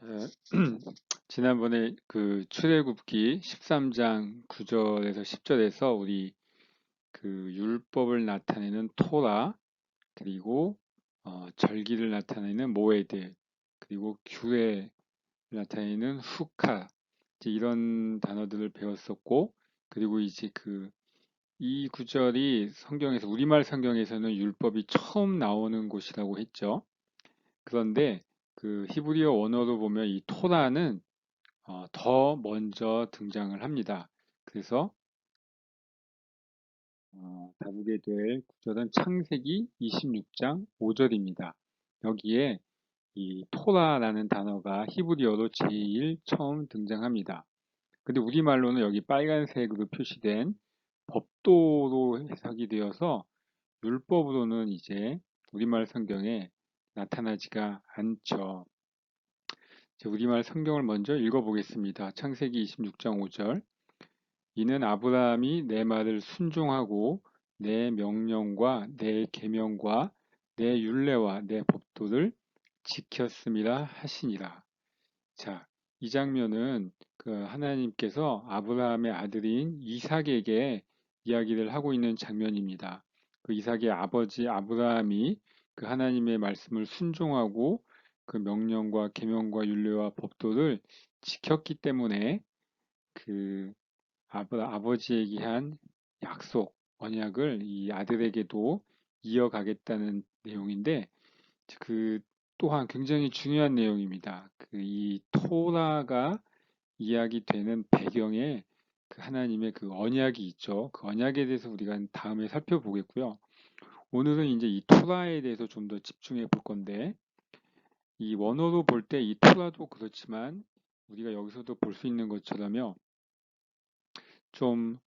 자, 지난번에 그 출애굽기 13장 9절에서 10절에서 우리 그 율법을 나타내는 토라, 그리고 절기를 나타내는 모에드, 그리고 규례를 나타내는 후카, 이제 이런 단어들을 배웠었고, 그리고 이제 이 구절이 성경에서, 우리말 성경에서는 율법이 처음 나오는 곳이라고 했죠. 그런데 그 히브리어 원어로 보면 이 토라는 더 먼저 등장을 합니다. 그래서 다루게 될 구절은 창세기 26장 5절입니다. 여기에 이 토라라는 단어가 히브리어로 제일 처음 등장합니다. 근데 우리말로는 여기 빨간색으로 표시된 법도로 해석이 되어서 율법으로는 이제 우리말 성경에 나타나지가 않죠. 우리말 성경을 먼저 읽어보겠습니다. 창세기 26장 5절. 이는 아브라함이 내 말을 순종하고 내 명령과 내 계명과 내 율례와 내 법도를 지켰음이라 하시니라. 자, 이 장면은 그 하나님께서 아브라함의 아들인 이삭에게 이야기를 하고 있는 장면입니다. 그 이삭의 아버지 아브라함이 그 하나님의 말씀을 순종하고 그 명령과 계명과 율례와 법도를 지켰기 때문에 그 아버지에게 한 약속, 언약을 이 아들에게도 이어가겠다는 내용인데, 그 또한 굉장히 중요한 내용입니다. 이 토라가 이야기되는 배경에 그 하나님의 그 언약이 있죠. 그 언약에 대해서 우리가 다음에 살펴보겠고요. 오늘은 이제 이 토라에 대해서 좀 더 집중해 볼 건데, 이 원어로 볼 때 이 토라도 그렇지만 우리가 여기서도 볼 수 있는 것처럼요. 좀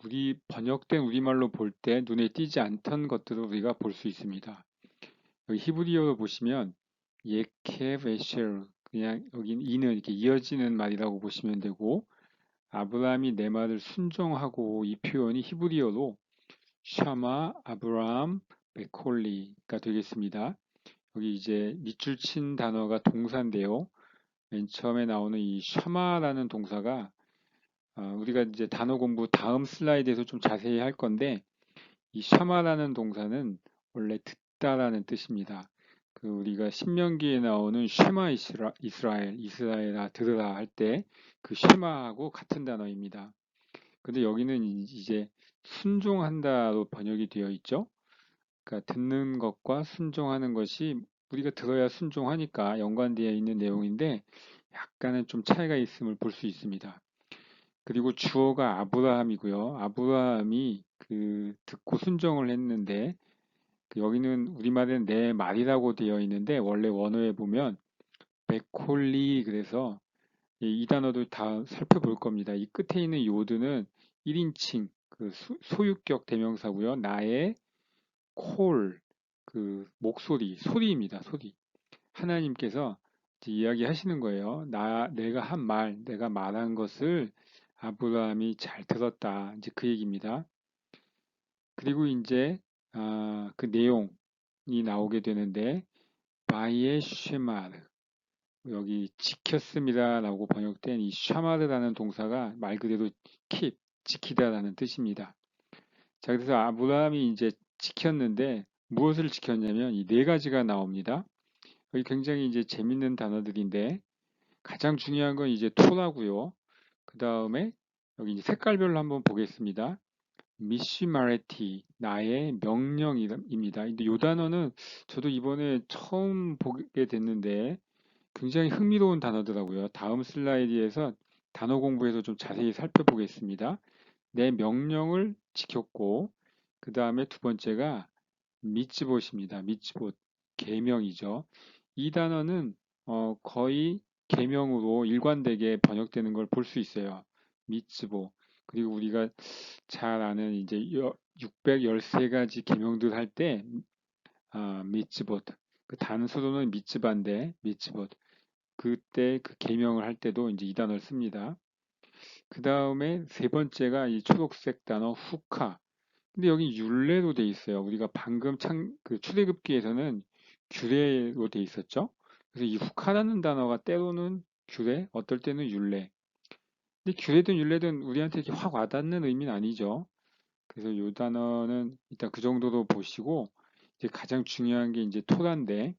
우리 번역된 우리말로 볼 때 눈에 띄지 않던 것들을 우리가 볼 수 있습니다. 여기 히브리어로 보시면 예케 베쉘, 그냥 여긴 이는 이렇게 이어지는 말이라고 보시면 되고, 아브라함이 내 말을 순종하고, 이 표현이 히브리어로 샤마 아브라함 베콜리가 되겠습니다. 여기 이제 밑줄 친 단어가 동사인데요. 맨 처음에 나오는 이 샤마라는 동사가 우리가 이제 단어 공부 다음 슬라이드에서 좀 자세히 할 건데, 이 샤마라는 동사는 원래 듣다라는 뜻입니다. 우리가 신명기에 나오는 쉐마 이스라엘, 이스라엘아 들으라 할 때 그 쉐마하고 같은 단어입니다. 근데 여기는 이제 순종한다로 번역이 되어 있죠. 그러니까 듣는 것과 순종하는 것이 우리가 들어야 순종하니까 연관되어 있는 내용인데 약간은 좀 차이가 있음을 볼 수 있습니다. 그리고 주어가 아브라함이고요. 아브라함이 듣고 순종을 했는데 여기는 우리말에는 내 말이라고 되어 있는데 원래 원어에 보면 베콜리, 그래서 이 단어도 다 살펴볼 겁니다. 이 끝에 있는 요드는 1인칭 소유격 대명사고요. 나의 콜, 목소리, 소리입니다. 소리. 하나님께서 이제 이야기하시는 거예요. 내가 한 말, 내가 말한 것을 아브라함이 잘 들었다. 이제 그 얘기입니다. 그리고 이제 그 내용이 나오게 되는데 바이에 쉐마르, 여기 지켰습니다라고 번역된 이 샤마르라는 동사가 말 그대로 keep, 지키다라는 뜻입니다. 자, 그래서 아브라함이 이제 지켰는데 무엇을 지켰냐면 이 네 가지가 나옵니다. 여기 굉장히 이제 재밌는 단어들인데 가장 중요한 건 이제 토라고요. 그 다음에 여기 이제 색깔별로 한번 보겠습니다. 미시마레티, 나의 명령입니다. 근데 이 단어는 저도 이번에 처음 보게 됐는데 굉장히 흥미로운 단어더라고요. 다음 슬라이드에서 단어 공부해서 좀 자세히 살펴보겠습니다. 내 명령을 지켰고, 그 다음에 두 번째가 미츠봇입니다. 미츠봇, 계명이죠. 이 단어는 거의 계명으로 일관되게 번역되는 걸 볼 수 있어요. 미츠봇. 그리고 우리가 잘 아는 이제 613가지 계명들 할 때 미츠봇. 그 단수로는 미츠바인데 미츠봇. 그때 그 계명을 할 때도 이제 이 단어를 씁니다. 그 다음에 세 번째가 이 초록색 단어 후카. 근데 여기 율례로 돼 있어요. 우리가 방금 출애굽기에서는 규례로 돼 있었죠. 그래서 이 후카라는 단어가 때로는 규례, 어떨 때는 율례. 근데 규례든 율례든 우리한테 이렇게 확 와닿는 의미는 아니죠. 그래서 이 단어는 일단 그 정도로 보시고 이제 가장 중요한 게 이제 토라인데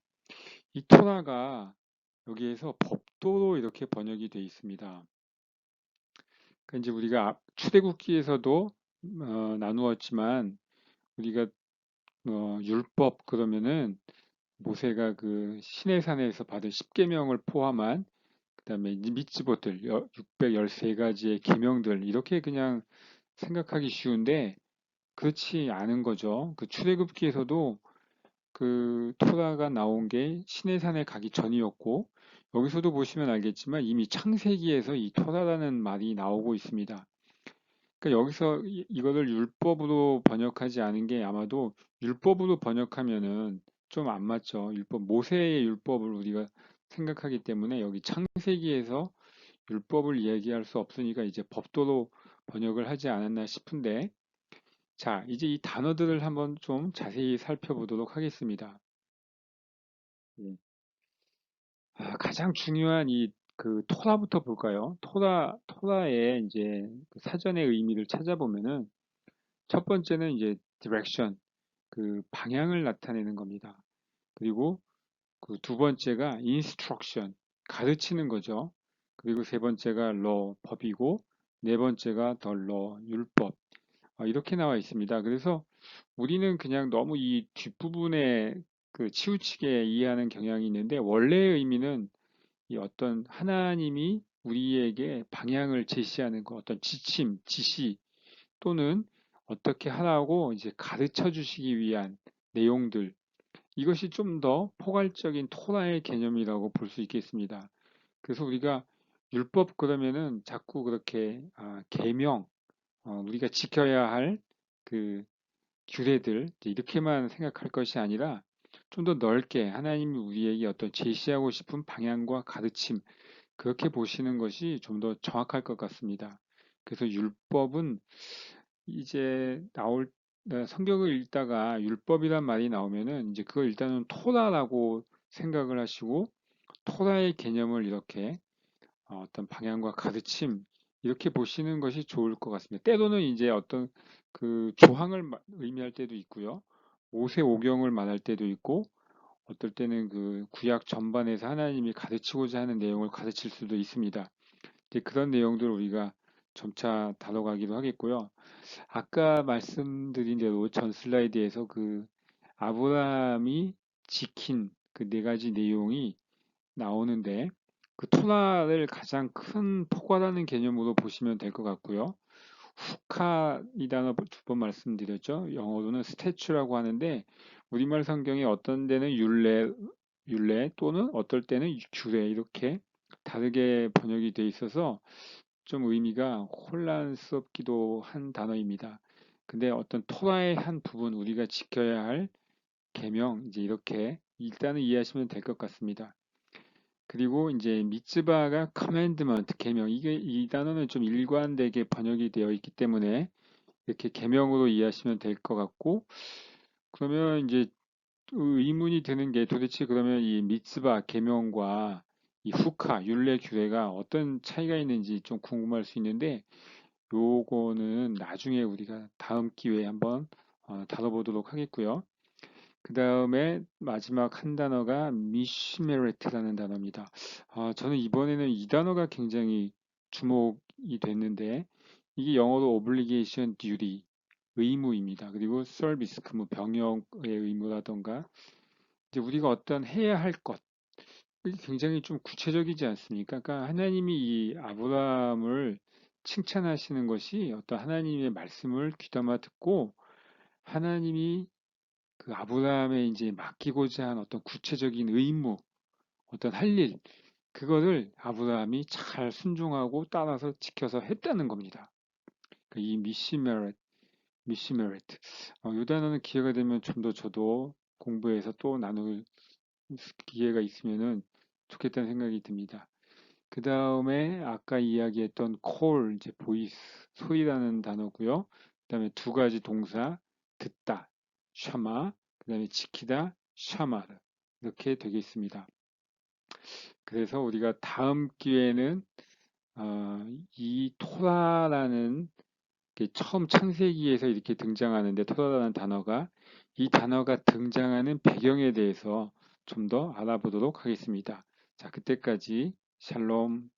이 토라가 여기에서 법도로 이렇게 번역이 되어 있습니다. 그러니까 이제 우리가 출애굽기에서도 나누었지만 우리가 율법 그러면은 모세가 그 시내산에서 받은 십계명을 포함한 그다음에 이제 미tzvot들 613가지의 계명들 이렇게 그냥 생각하기 쉬운데 그렇지 않은 거죠. 그 출애굽기에서도 그 토라가 나온 게 시내산에 가기 전이었고 여기서도 보시면 알겠지만 이미 창세기에서 이 토라라는 말이 나오고 있습니다. 그러니까 여기서 이거를 율법으로 번역하지 않은 게 아마도 율법으로 번역하면은 좀 안 맞죠. 율법, 모세의 율법을 우리가 생각하기 때문에 여기 창세기에서 율법을 이야기할 수 없으니까 이제 법도로 번역을 하지 않았나 싶은데 자, 이제 이 단어들을 한번 좀 자세히 살펴보도록 하겠습니다. 예. 가장 중요한 이 그 토라부터 볼까요? 토라의 이제 그 사전의 의미를 찾아보면은 첫 번째는 이제 direction, 그 방향을 나타내는 겁니다. 그리고 그 두 번째가 instruction, 가르치는 거죠. 그리고 세 번째가 law, 법이고 네 번째가 the law, 율법. 이렇게 나와 있습니다. 그래서 우리는 그냥 너무 이 뒷부분에 그 치우치게 이해하는 경향이 있는데 원래의 의미는 이 어떤 하나님이 우리에게 방향을 제시하는 것, 어떤 지침, 지시 또는 어떻게 하라고 이제 가르쳐 주시기 위한 내용들, 이것이 좀 더 포괄적인 토라의 개념이라고 볼 수 있겠습니다. 그래서 우리가 율법 그러면은 자꾸 그렇게 계명, 우리가 지켜야 할 그 규례들 이렇게만 생각할 것이 아니라 좀 더 넓게 하나님이 우리에게 어떤 제시하고 싶은 방향과 가르침 그렇게 보시는 것이 좀 더 정확할 것 같습니다. 그래서 율법은 이제 성경을 읽다가 율법이란 말이 나오면은 이제 그걸 일단은 토라라고 생각을 하시고 토라의 개념을 이렇게 어떤 방향과 가르침 이렇게 보시는 것이 좋을 것 같습니다. 때로는 이제 어떤 그 조항을 의미할 때도 있고요. 모세오경을 말할 때도 있고 어떨 때는 그 구약 전반에서 하나님이 가르치고자 하는 내용을 가르칠 수도 있습니다. 이제 그런 내용들을 우리가 점차 다뤄가기도 하겠고요. 아까 말씀드린 대로 전 슬라이드에서 그 아브라함이 지킨 그 네 가지 내용이 나오는데 그 토라를 가장 큰 포괄하는 개념으로 보시면 될 것 같고요. 후카 이 단어 두 번 말씀드렸죠. 영어로는 스태츄라고 하는데 우리말 성경에 어떤 데는 율례 또는 어떨 때는 규례 이렇게 다르게 번역이 돼 있어서 좀 의미가 혼란스럽기도 한 단어입니다. 근데 어떤 토라의 한 부분 우리가 지켜야 할 계명 이제 이렇게 일단은 이해하시면 될 것 같습니다. 그리고 이제 미츠바가 commandment 계명 이게 이 단어는 좀 일관되게 번역이 되어 있기 때문에 이렇게 계명으로 이해하시면 될 것 같고 그러면 이제 의문이 드는 게 도대체 그러면 이 미츠바 계명과 이 후카 율례 규례가 어떤 차이가 있는지 좀 궁금할 수 있는데 요거는 나중에 우리가 다음 기회에 한번 다뤄보도록 하겠고요. 그 다음에 마지막 한 단어가 미시메레트라는 단어입니다. 저는 이번에는 이 단어가 굉장히 주목이 됐는데 이게 영어로 obligation, duty, 의무입니다. 그리고 service, 근무, 병역의 의무라던가 이제 우리가 어떤 해야 할 것, 이게 굉장히 좀 구체적이지 않습니까? 그러니까 하나님이 이 아브라함을 칭찬하시는 것이 어떤 하나님의 말씀을 귀담아 듣고 하나님이 그 아브라함에 이제 맡기고자 한 어떤 구체적인 의무, 어떤 할 일, 그거를 아브라함이 잘 순종하고 따라서 지켜서 했다는 겁니다. 그러니까 이 미시메렛. 이 단어는 기회가 되면 좀 더 저도 공부해서 또 나눌 기회가 있으면은 좋겠다는 생각이 듭니다. 그 다음에 아까 이야기했던 call, 이제 보이스, 소리라는 단어고요. 그 다음에 두 가지 동사, 듣다, 샤마, 그 다음에 지키다, 샤마르 이렇게 되겠습니다. 그래서 우리가 다음 기회에는 이 토라라는 게 처음 창세기에서 이렇게 등장하는데 토라라는 단어가 이 단어가 등장하는 배경에 대해서 좀 더 알아보도록 하겠습니다. 자, 그때까지 샬롬.